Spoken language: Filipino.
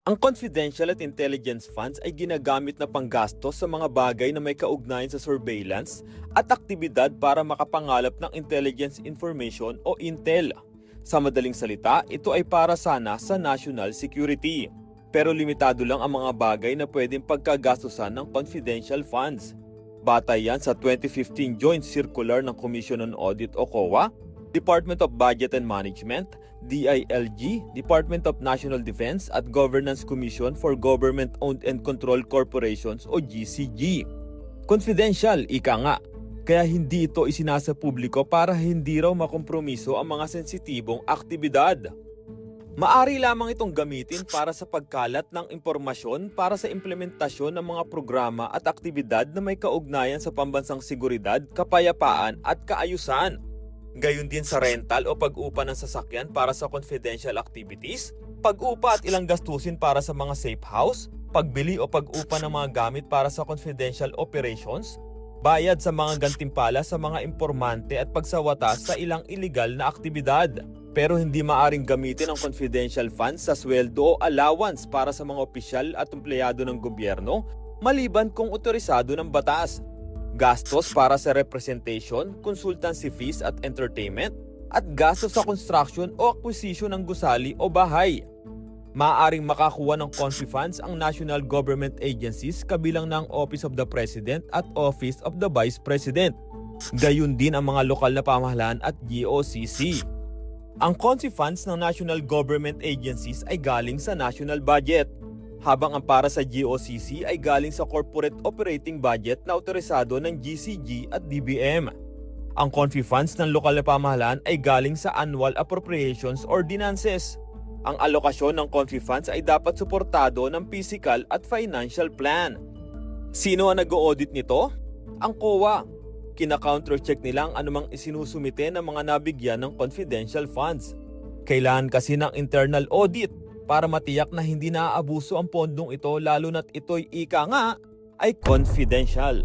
Ang confidential at intelligence funds ay ginagamit na panggastos sa mga bagay na may kaugnayan sa surveillance at aktibidad para makapangalap ng intelligence information o intel. Sa madaling salita, ito ay para sana sa national security. Pero limitado lang ang mga bagay na pwedeng pagkagastusan ng confidential funds. Batay yan sa 2015 Joint Circular ng Commission on Audit o COA, Department of Budget and Management, DILG, Department of National Defense at Governance Commission for Government-Owned and Controlled Corporations o GCG. Confidential, ika nga. Kaya hindi ito isinasa publiko para hindi raw makompromiso ang mga sensitibong aktibidad. Maari lamang itong gamitin para sa pagkalat ng impormasyon para sa implementasyon ng mga programa at aktibidad na may kaugnayan sa pambansang seguridad, kapayapaan at kaayusan. Gayon din sa rental o pag-upa ng sasakyan para sa confidential activities, pag-upa at ilang gastusin para sa mga safe house, pagbili o pag-upa ng mga gamit para sa confidential operations, bayad sa mga gantimpala sa mga impormante at pagsawatas sa ilang iligal na aktibidad. Pero hindi maaring gamitin ang confidential funds sa sweldo o allowance para sa mga opisyal at empleyado ng gobyerno maliban kung otorisado ng batas. Gastos para sa representation, consultancy fees at entertainment, at gastos sa construction o acquisition ng gusali o bahay. Maaaring makakuha ng confi funds ang national government agencies kabilang ng Office of the President at Office of the Vice President. Gayon din ang mga lokal na pamahalaan at GOCC. Ang confi funds ng national government agencies ay galing sa national budget, habang ang para sa GOCC ay galing sa corporate operating budget na otorisado ng GCG at DBM. Ang confi funds ng lokal na pamahalaan ay galing sa annual appropriations ordinances. Ang alokasyon ng confi funds ay dapat suportado ng physical at financial plan. Sino ang nag-audit nito? Ang COA. Kina-countercheck nila ang anumang isinusumite ng mga nabigyan ng confidential funds. Kailangan kasi ng internal audit para matiyak na hindi naaabuso ang pondong ito, lalo na't ito'y ika nga ay confidential.